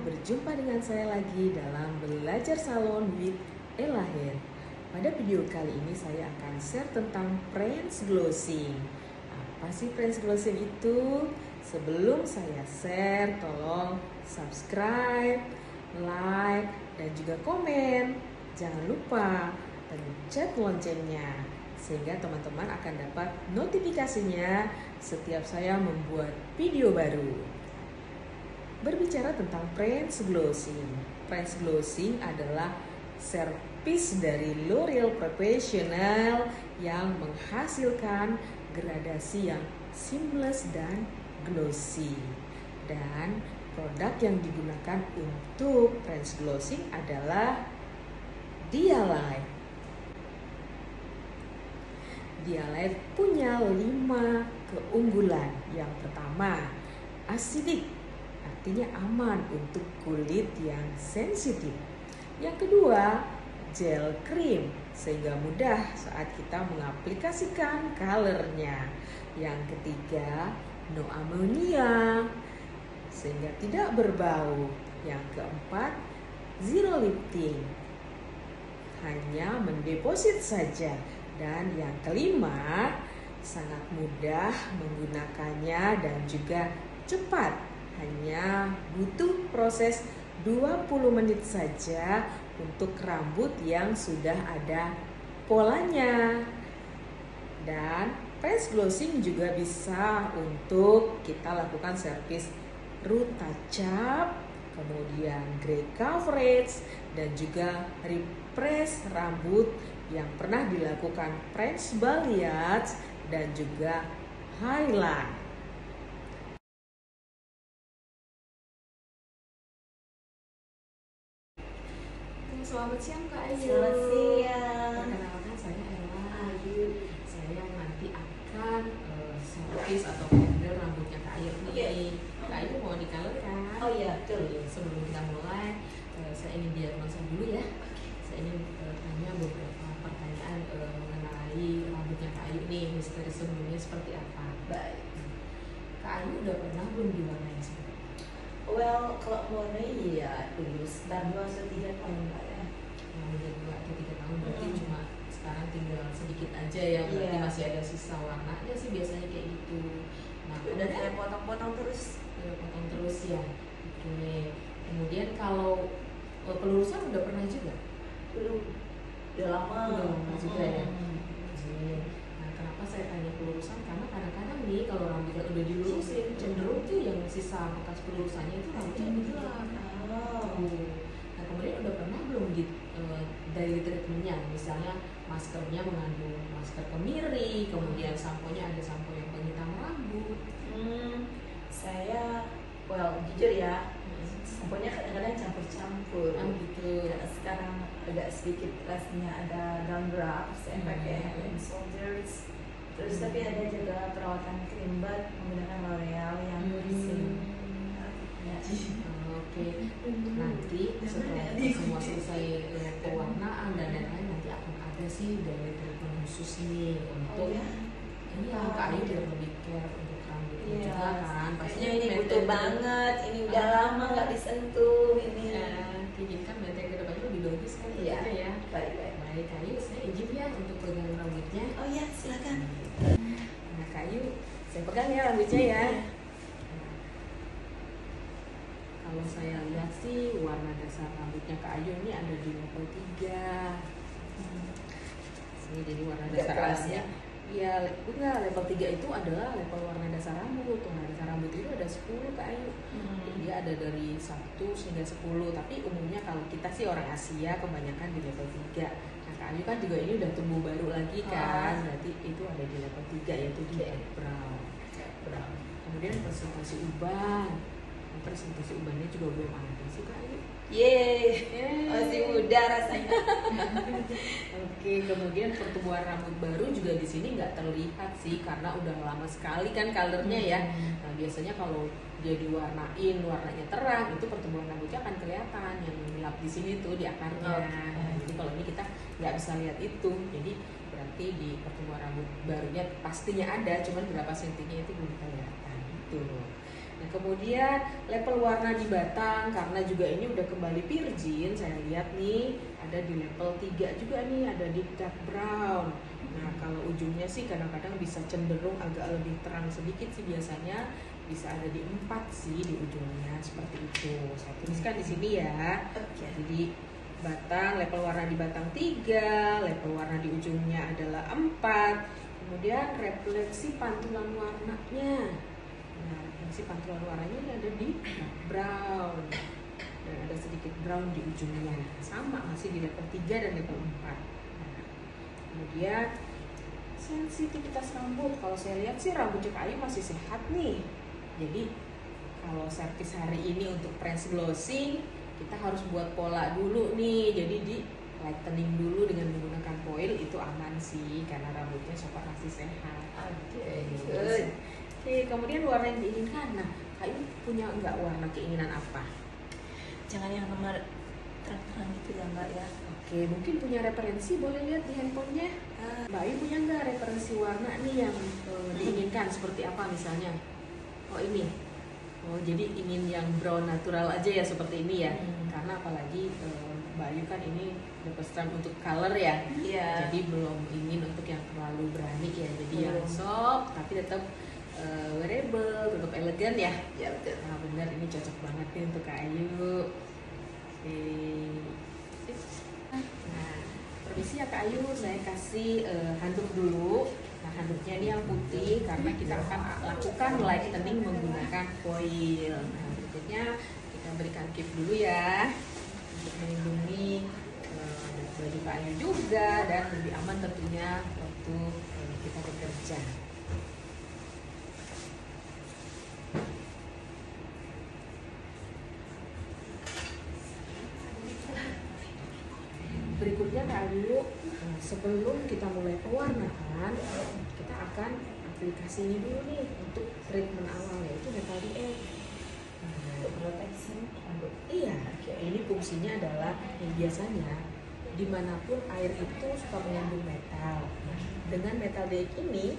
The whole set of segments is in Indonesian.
berjumpa dengan saya lagi dalam Belajar Salon with Ella Hair. Pada video kali ini saya akan share tentang French glossing. Apa sih French glossing itu? Sebelum saya share, tolong subscribe, like, dan juga komen. Jangan lupa pencet loncengnya sehingga teman-teman akan dapat notifikasinya setiap saya membuat video baru. Berbicara tentang French glossing. French glossing adalah servis dari L'Oreal Professional yang menghasilkan gradasi yang seamless dan glossy. Dan produk yang digunakan untuk French glossing adalah Dialight. Dialight punya 5 keunggulan. Yang pertama, acidic, artinya aman untuk kulit yang sensitif. Yang kedua, gel cream, sehingga mudah saat kita mengaplikasikan colornya. Yang ketiga, no ammonia, sehingga tidak berbau. Yang keempat, zero lifting, hanya mendeposit saja. Dan yang kelima, sangat mudah menggunakannya dan juga cepat. Hanya butuh proses 20 menit saja untuk rambut yang sudah ada polanya. Dan French glossing juga bisa untuk kita lakukan servis root touch up, kemudian grey coverage, dan juga refresh rambut yang pernah dilakukan French balayage dan juga highlight. Selamat siang Kak Ayu. Selamat siang. Perkenalkan saya Ella Ayu. Saya nanti akan servis atau handle rambutnya Kak Ayu nih. Okay. Kak Ayu mau di color kan? Oh iya, betul. Sebelum kita mulai, saya ingin diagnosa dulu ya. Saya ingin tanya beberapa pertanyaan mengenai rambutnya Kak Ayu nih. Misteri sebelumnya seperti apa? Baik. Kak Ayu udah pernah belum diwarnain sebelumnya? Well, kalau mewarnai ya dulu sekitar 2 atau 3 tahun Pak ya. Yang udah 2 atau 3 tahun berarti cuma sekarang tinggal sedikit aja ya, berarti masih ada sisa warnanya sih biasanya kayak gitu. Nah, Udah saya potong-potong terus. potong terus ya. Oke. Kemudian kalau pelurusan udah pernah juga? Belum. Udah lama. Udah lama juga ya. Nah, kenapa saya tanya pelurusan? Karena kadang-kadang nih kalau rambutnya udah dilurusin, cenderung tuh yang sisa bekas pelurusannya itu rambutnya gelap. Nah, kemudian udah pernah belum dari treatmentnya, misalnya maskernya mengandung masker kemiri, kemudian samponya ada sampo yang penghitam rambut. Saya, jujur ya, samponya kadang-kadang campur-campur. Gitu. Karena sekarang agak sedikit rasanya ada dandruff, saya pakai Head and Shoulders. Terus tapi ada juga perawatan krim bat menggunakan L'Oreal yang bersih. Oke. Nanti setelah semua selesai pewarnaan dan lain-lain, nanti akan ada sih dari treatment khusus nih untuk ini ya Kak Ayu biar lebih care untuk rambutnya juga kan. Pastinya ini butuh banget. Ini udah lama nggak disentuh ini. Jadi kan maintain ke depannya lebih bagus kan ya. Baik. Baik Kak Ayu, saya izin ya untuk pegang rambutnya. Oh ya, silakan. Nah Kak Ayu, saya pegang ya rambutnya ya. Kalau saya lihat sih warna dasar rambutnya Kak Ayu ini ada di level 3. Ini jadi warna dasar rambutnya. Iya, enggak, level 3 itu adalah level warna dasar rambut. Warna dasar rambut itu ada 10 Kak Ayu. Dia ada dari 1 hingga 10. Tapi umumnya kalau kita sih orang Asia kebanyakan di level 3. Nah Kak Ayu kan juga ini udah tumbuh baru lagi kan. Berarti itu ada di level 3 yaitu di brown. Kemudian presentasi uban. Presentasi ubannya juga belum ada sih Kak Ayu. Masih muda rasanya. Oke, kemudian pertumbuhan rambut baru juga di sini nggak terlihat sih karena udah lama sekali kan colornya ya. Nah biasanya kalau dia diwarnain warnanya terang itu pertumbuhan rambutnya akan kelihatan yang gelap di sini tuh di akarnya. Nah, jadi kalau ini kita nggak bisa lihat itu. Jadi berarti di pertumbuhan rambut barunya pastinya ada, cuman berapa sentinya itu belum kelihatan gitu. Nah, kemudian level warna di batang, karena juga ini udah kembali virgin, saya lihat nih ada di level 3 juga nih, ada di dark brown. Nah, kalau ujungnya sih kadang-kadang bisa cenderung agak lebih terang sedikit sih, biasanya bisa ada di 4 sih di ujungnya, seperti itu. Saya tuliskan di sini ya. Jadi batang, level warna di batang 3, level warna di ujungnya adalah 4. Kemudian refleksi pantulan warnanya. Nah, si pantulan warnanya ini ada di brown dan ada sedikit brown di ujungnya, sama masih di level 3 dan level 4. Nah, kemudian sensitivitas rambut, kalau saya lihat sih rambut Cek Ayu masih sehat nih. Jadi kalau servis hari ini untuk press glossing, kita harus buat pola dulu nih, jadi di lightening dulu dengan menggunakan foil, itu aman sih karena rambutnya sobat masih sehat. Good. Oke, kemudian warna yang diinginkan. Nah, Kak Ayu punya nggak warna keinginan apa? Jangan yang nomor terang-terang gitu ya Mbak ya. Oke, mungkin punya referensi, boleh lihat di handphonenya. Mbak Ayu punya nggak referensi warna nih yang diinginkan seperti apa misalnya? Oh ini, oh jadi ingin yang brown natural aja ya seperti ini ya. Karena apalagi Mbak Ayu kan ini the first time untuk color ya. Iya. Jadi belum ingin untuk yang terlalu berani ya. Jadi yang soft tapi tetap wearable, tetap elegan ya. Ya betul. Nah benar, ini cocok banget nih untuk Kak Ayu. Oke. Nah, permisi ya Kak Ayu, saya kasih handuk dulu. Nah, handuknya ini yang putih karena kita akan lakukan lightening menggunakan foil. Nah, berikutnya kita berikan keep dulu ya untuk melindungi baju Kak Ayu juga dan lebih aman tentunya waktu kita bekerja. Berikutnya Kak Ayu, sebelum kita mulai pewarnaan, kita akan aplikasi ini dulu nih untuk treatment awal, yaitu metal DX. Untuk proteksi rambut. Iya, ini fungsinya adalah biasanya dimanapun air itu suka mengandung metal. Dengan metal DX ini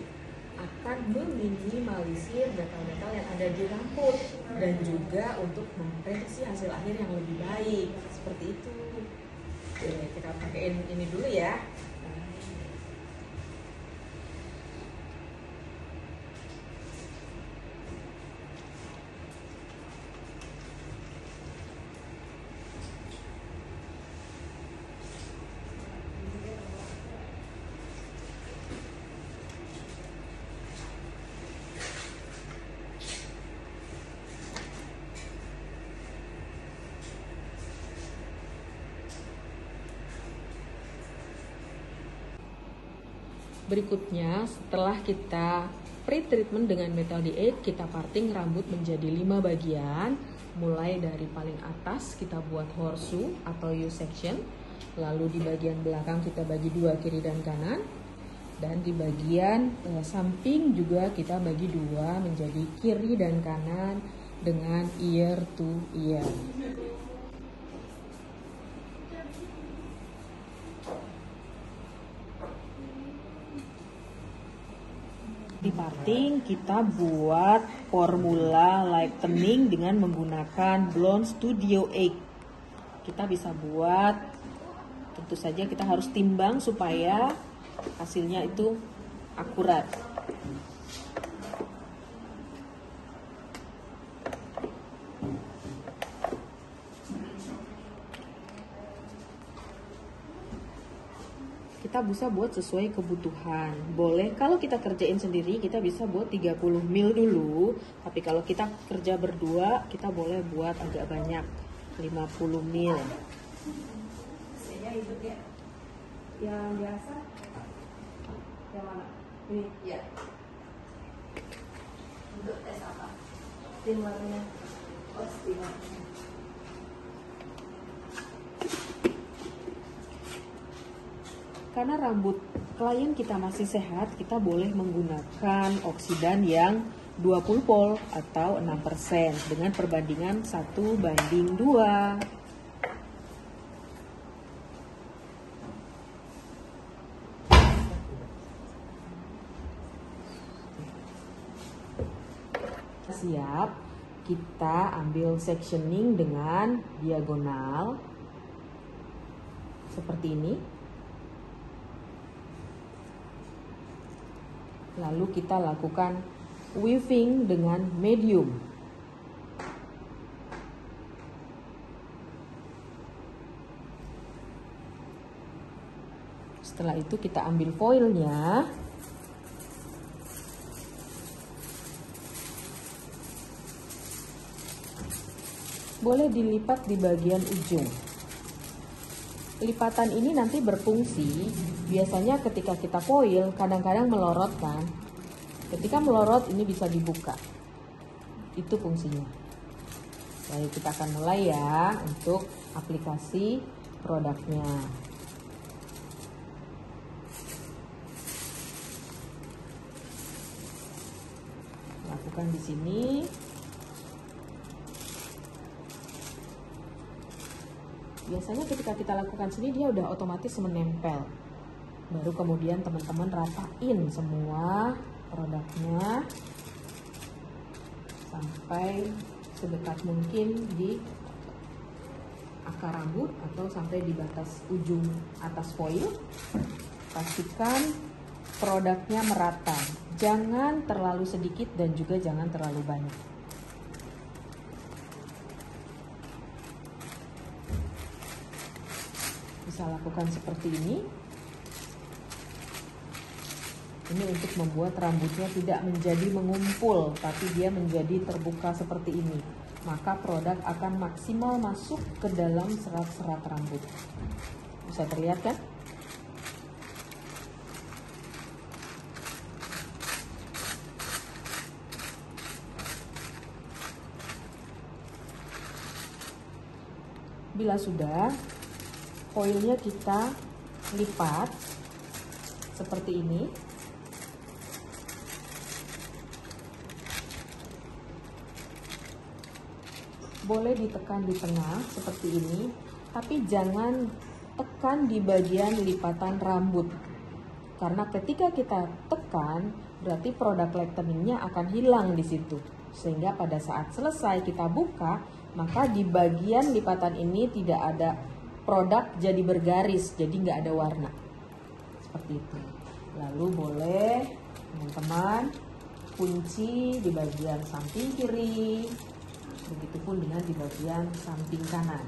akan meminimalisir metal-metal yang ada di rambut dan juga untuk memprediksi hasil akhir yang lebih baik, seperti itu. Oke, kita pakein ini dulu ya. Berikutnya, setelah kita pre-treatment dengan metal DX, kita parting rambut menjadi 5 bagian. Mulai dari paling atas kita buat horseshoe atau U-section. Lalu di bagian belakang kita bagi 2 kiri dan kanan. Dan di bagian samping juga kita bagi 2 menjadi kiri dan kanan dengan ear to ear. Di parting kita buat formula lightening dengan menggunakan Blonde Studio 8. Kita bisa buat, tentu saja kita harus timbang supaya hasilnya itu akurat. Kita bisa buat sesuai kebutuhan. Boleh kalau kita kerjain sendiri kita bisa buat 30 ml dulu. Tapi kalau kita kerja berdua kita boleh buat agak banyak, 50 ml. Saya itu ya. Yang biasa. Yang mana? Ini. Ya. Untuk tes apa? Steamernya. Oh, steamernya. Karena rambut klien kita masih sehat, kita boleh menggunakan oksidan yang 20 pol atau 6% dengan perbandingan 1:2. Siap. kita ambil sectioning dengan diagonal seperti ini. Lalu kita lakukan weaving dengan medium. Setelah itu kita ambil foilnya. Boleh dilipat di bagian ujung. Lipatan ini nanti berfungsi, biasanya ketika kita foil kadang-kadang melorot kan. Ketika melorot ini bisa dibuka. Itu fungsinya. Baik, kita akan mulai ya untuk aplikasi produknya. Lakukan di sini. Biasanya ketika kita lakukan sini dia udah otomatis menempel. Baru kemudian teman-teman ratain semua produknya sampai sedekat mungkin di akar rambut atau sampai di batas ujung atas foil. Pastikan produknya merata. Jangan terlalu sedikit dan juga jangan terlalu banyak. Bisa lakukan seperti ini. Ini untuk membuat rambutnya tidak menjadi mengumpul, tapi dia menjadi terbuka seperti ini. Maka produk akan maksimal masuk ke dalam serat-serat rambut. Bisa terlihat kan? Bila sudah, foilnya kita lipat seperti ini. Boleh ditekan di tengah seperti ini, tapi jangan tekan di bagian lipatan rambut. Karena ketika kita tekan, berarti produk lightening-nya akan hilang di situ. Sehingga pada saat selesai kita buka, maka di bagian lipatan ini tidak ada produk jadi bergaris, jadi nggak ada warna. Seperti itu. Lalu boleh teman-teman kunci di bagian samping kiri, begitupun dengan di bagian samping kanan.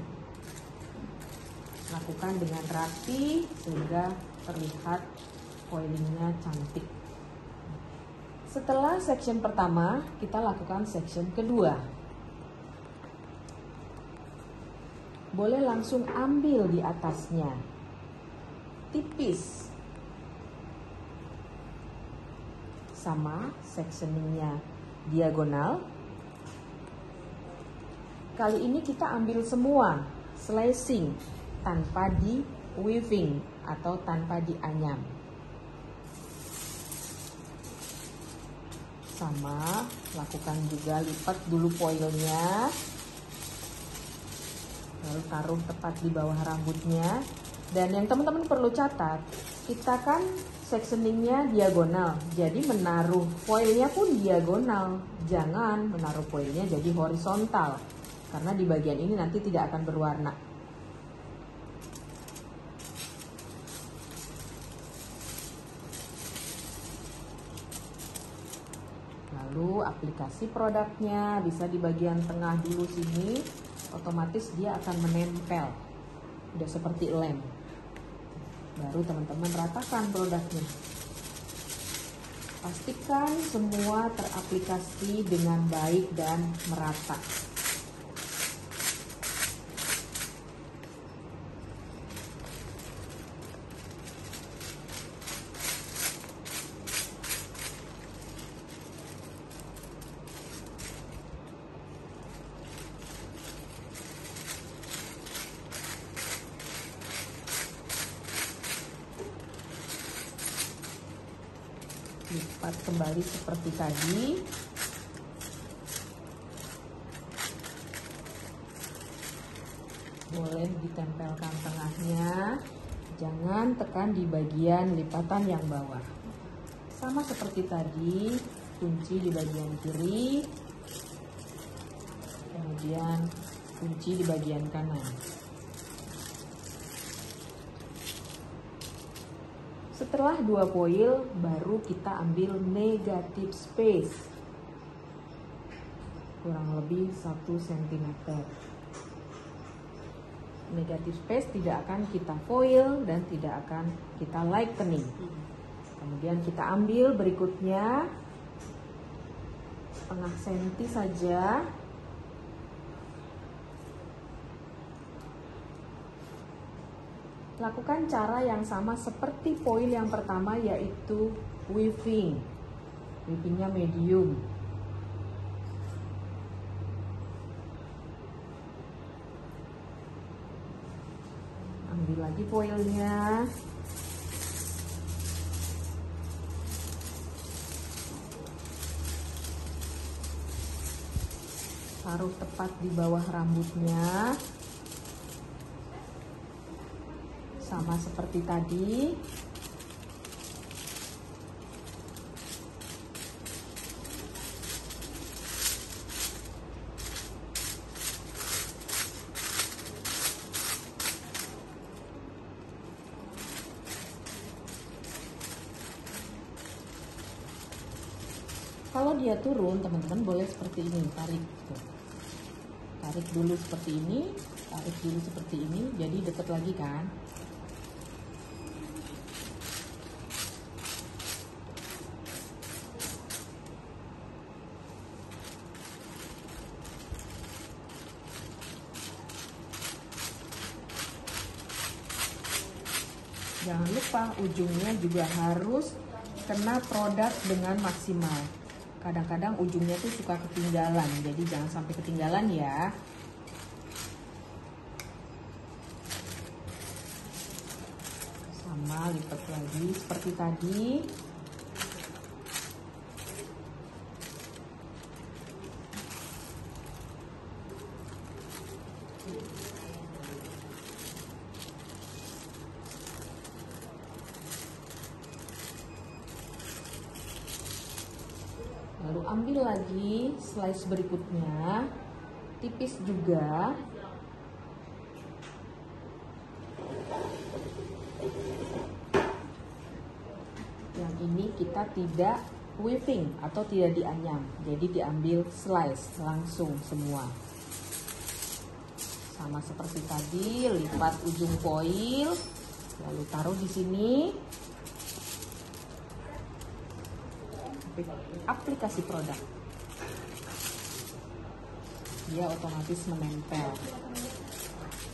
Lakukan dengan rapi sehingga terlihat foilingnya cantik. Setelah section pertama, kita lakukan section kedua. Boleh langsung ambil di atasnya, tipis, sama sectioningnya diagonal. Kali ini kita ambil semua slashing tanpa di weaving atau tanpa dianyam. Sama, lakukan juga lipat dulu foilnya. Lalu taruh tepat di bawah rambutnya. Dan yang teman-teman perlu catat, kita kan sectioningnya diagonal, jadi menaruh foilnya pun diagonal. Jangan menaruh foilnya jadi horizontal, karena di bagian ini nanti tidak akan berwarna. Lalu aplikasi produknya bisa di bagian tengah dulu sini. Otomatis dia akan menempel, udah seperti lem. Baru teman-teman ratakan produknya. Pastikan semua teraplikasi dengan baik dan merata. Lipat kembali seperti tadi. Boleh ditempelkan tengahnya, jangan tekan di bagian lipatan yang bawah. Sama seperti tadi, kunci di bagian kiri. kemudian kunci di bagian kanan. Setelah 2 foil, baru kita ambil negative space, kurang lebih 1 cm. Negative space tidak akan kita foil dan tidak akan kita lightening. Kemudian kita ambil berikutnya setengah senti saja. Lakukan cara yang sama seperti foil yang pertama, yaitu weaving. Weavingnya medium. Ambil lagi foilnya. Taruh tepat di bawah rambutnya. Sama seperti tadi. Kalau dia turun, teman-teman boleh seperti ini, tarik. Tarik dulu seperti ini, tarik dulu seperti ini, jadi deket lagi kan. Jangan lupa ujungnya juga harus kena produk dengan maksimal. Kadang-kadang ujungnya tuh suka ketinggalan, jadi jangan sampai ketinggalan ya. Sama, lipat lagi seperti tadi. Lalu ambil lagi slice berikutnya, tipis juga. Yang ini kita tidak weaving atau tidak dianyam, jadi diambil slice langsung semua. Sama seperti tadi, lipat ujung foil, lalu taruh di sini. Aplikasi produk, dia otomatis menempel,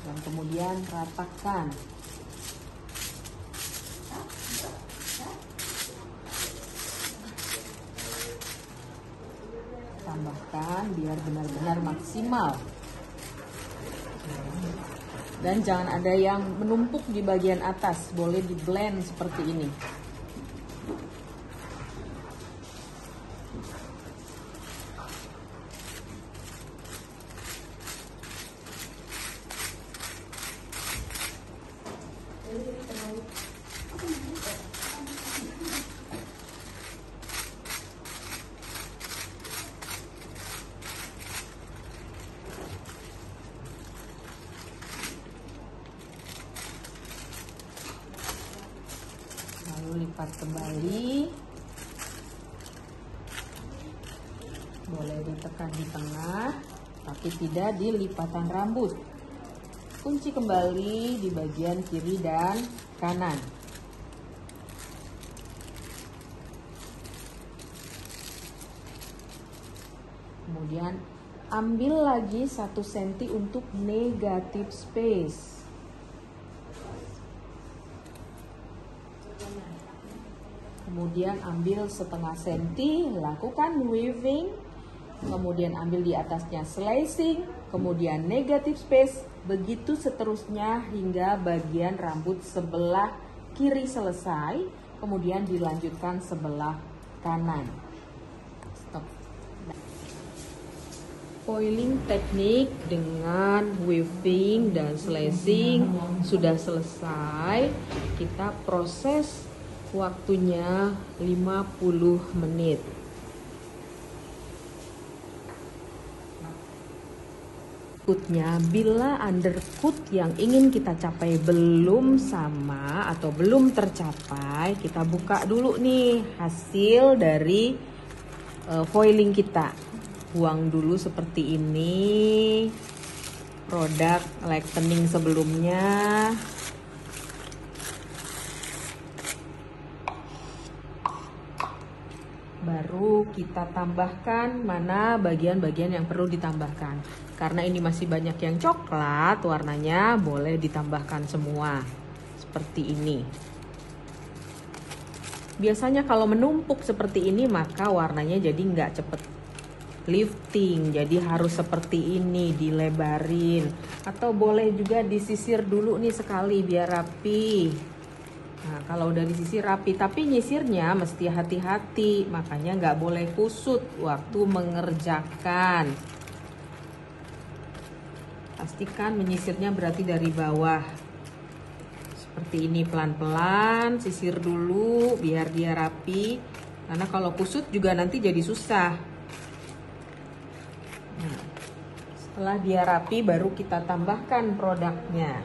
dan kemudian ratakan. Tambahkan biar benar-benar maksimal, dan jangan ada yang menumpuk di bagian atas, boleh di blend seperti ini. Lalu lipat kembali, boleh ditekan di tengah, tapi tidak di lipatan rambut. Kunci kembali di bagian kiri dan kanan. Kemudian ambil lagi 1 cm untuk negative space. Kemudian ambil setengah senti, lakukan weaving, kemudian ambil di atasnya slicing, kemudian negative space, begitu seterusnya hingga bagian rambut sebelah kiri selesai, kemudian dilanjutkan sebelah kanan. Stop. Foiling teknik dengan weaving dan slicing sudah selesai. Kita proses waktunya 50 menit. Berikutnya, bila undercut yang ingin kita capai belum sama atau belum tercapai, kita buka dulu nih hasil dari foiling kita. Buang dulu seperti ini produk lightening sebelumnya. Baru kita tambahkan mana bagian-bagian yang perlu ditambahkan. Karena ini masih banyak yang coklat, warnanya boleh ditambahkan semua. Seperti ini. Biasanya kalau menumpuk seperti ini maka warnanya jadi nggak cepet lifting. Jadi harus seperti ini, dilebarin. Atau boleh juga disisir dulu nih sekali biar rapi. Nah, kalau udah disisir rapi, tapi nyisirnya mesti hati-hati. Makanya nggak boleh kusut waktu mengerjakan. Pastikan menyisirnya berarti dari bawah. Seperti ini pelan-pelan, sisir dulu biar dia rapi. Karena kalau kusut juga nanti jadi susah. Nah, setelah dia rapi baru kita tambahkan produknya.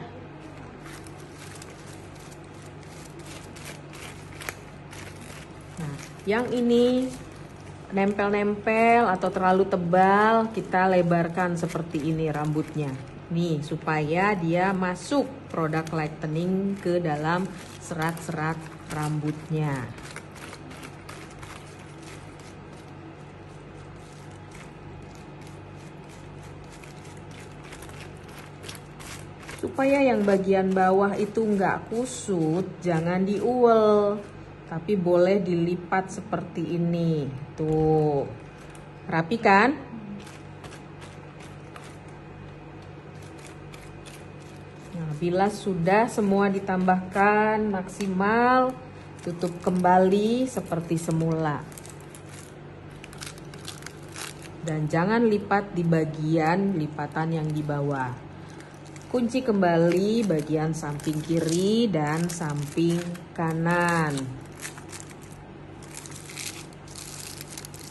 Nah, yang ini nempel-nempel atau terlalu tebal, kita lebarkan seperti ini rambutnya. Nih, supaya dia masuk produk lightening ke dalam serat-serat rambutnya. Supaya yang bagian bawah itu nggak kusut, jangan diuel. Tapi boleh dilipat seperti ini. Tuh. Rapi kan? Nah, bila sudah semua ditambahkan maksimal, tutup kembali seperti semula. Dan jangan lipat di bagian lipatan yang di bawah. Kunci kembali bagian samping kiri dan samping kanan.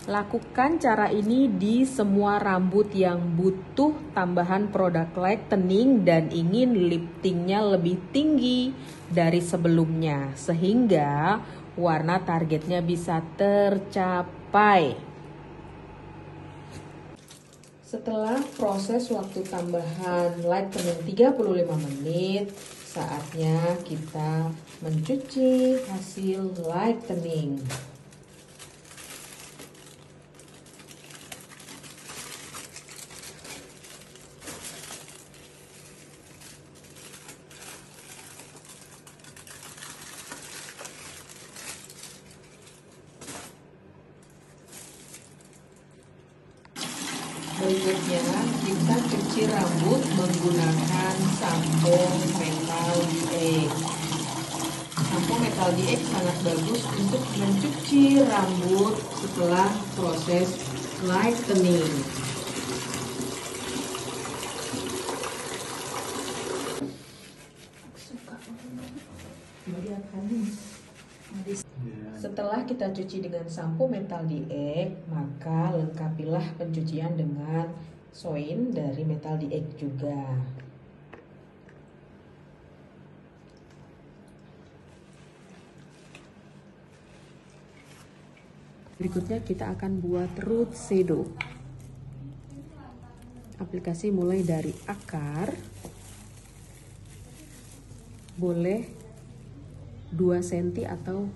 Lakukan cara ini di semua rambut yang butuh tambahan produk lightening dan ingin liftingnya lebih tinggi dari sebelumnya. Sehingga warna targetnya bisa tercapai. Setelah proses waktu tambahan lightening 35 menit, saatnya kita mencuci hasil lightening. Berikutnya kita cuci rambut menggunakan sampo Metal DX. Sampo Metal DX sangat bagus untuk mencuci rambut setelah proses lightening. Setelah kita cuci dengan sampo Metal DX, maka lengkapilah pencucian dengan soin dari Metal DX juga. Berikutnya kita akan buat root shadow. Aplikasi mulai dari akar, boleh 2 cm atau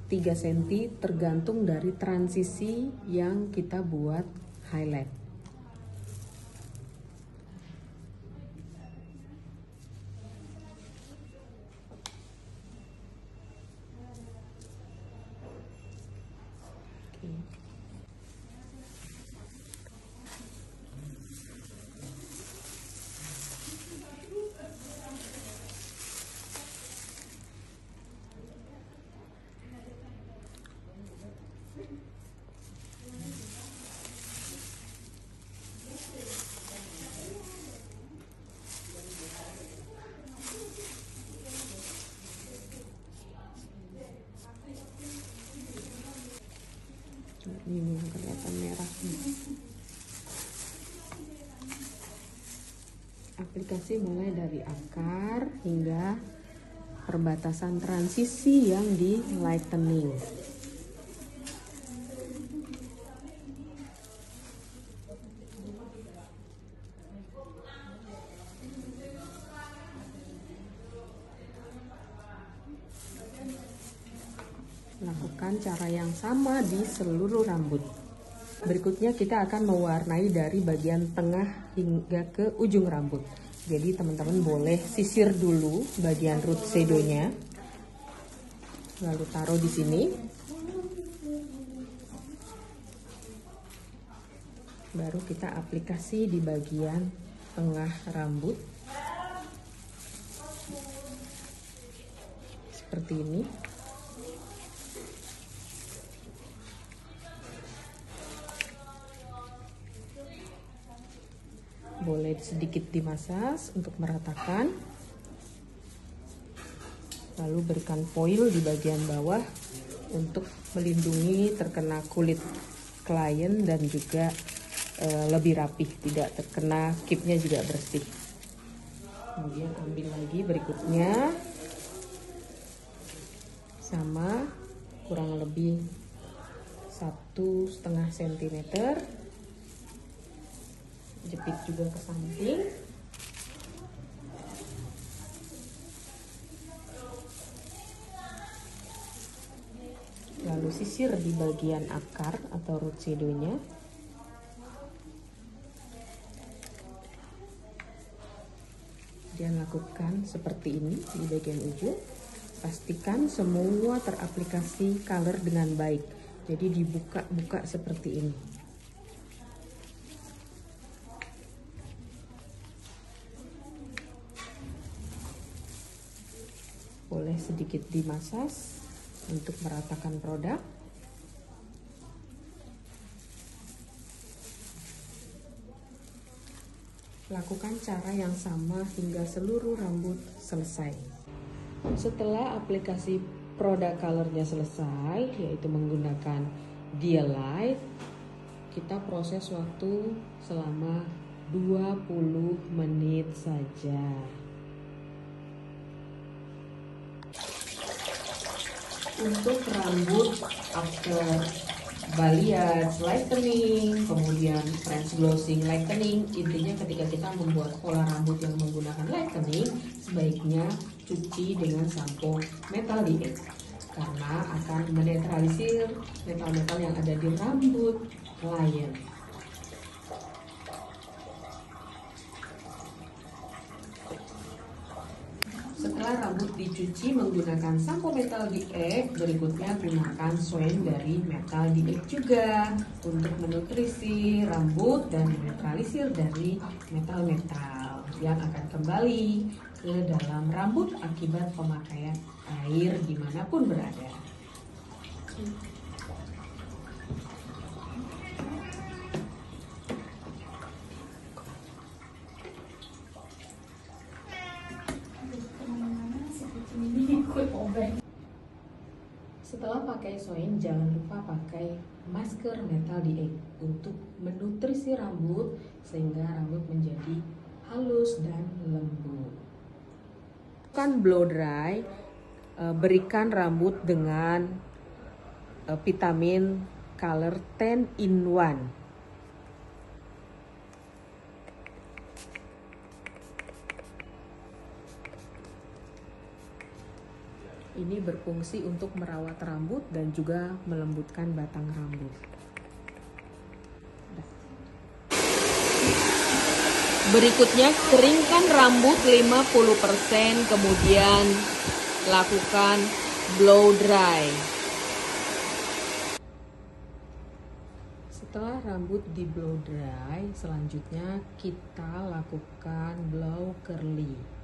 3 cm tergantung dari transisi yang kita buat highlight. Aplikasi mulai dari akar hingga perbatasan transisi yang di lightening. Lakukan cara yang sama di seluruh rambut. Berikutnya kita akan mewarnai dari bagian tengah hingga ke ujung rambut. Jadi teman-teman boleh sisir dulu bagian root shadow-nya. Lalu taruh di sini. Baru kita aplikasi di bagian tengah rambut. Seperti ini. Boleh sedikit dimasas untuk meratakan. Lalu berikan foil di bagian bawah untuk melindungi terkena kulit klien dan juga lebih rapih, tidak terkena keepnya juga bersih. Kemudian ambil lagi berikutnya, sama kurang lebih 1,5 cm. Jepit juga ke samping. Lalu sisir di bagian akar atau root shadow-nya. Dan lakukan seperti ini di bagian ujung. Pastikan semua teraplikasi color dengan baik. Jadi dibuka-buka seperti ini. Boleh sedikit dimasas untuk meratakan produk. Lakukan cara yang sama hingga seluruh rambut selesai. Setelah aplikasi produk colornya selesai, yaitu menggunakan Dialight, kita proses waktu selama 20 menit saja. Untuk rambut after balayage lightening, kemudian French glossing lightening, intinya ketika kita membuat pola rambut yang menggunakan lightening, sebaiknya cuci dengan sampo metal di egg karena akan menetralisir metal-metal yang ada di rambut klien. Setelah rambut dicuci menggunakan sampo metal di egg, berikutnya gunakan soin dari metal di egg juga untuk menutrisi rambut dan menetralisir dari metal-metal yang akan kembali ke dalam rambut akibat pemakaian air dimanapun berada. Setelah pakai soin, jangan lupa pakai masker metal di egg untuk menutrisi rambut sehingga rambut menjadi halus dan lembut. Lakukan blow dry, berikan rambut dengan vitamin color 10 in 1. Ini berfungsi untuk merawat rambut dan juga melembutkan batang rambut. Berikutnya, keringkan rambut 50%, kemudian lakukan blow dry. Setelah rambut di blow dry, selanjutnya kita lakukan blow curly.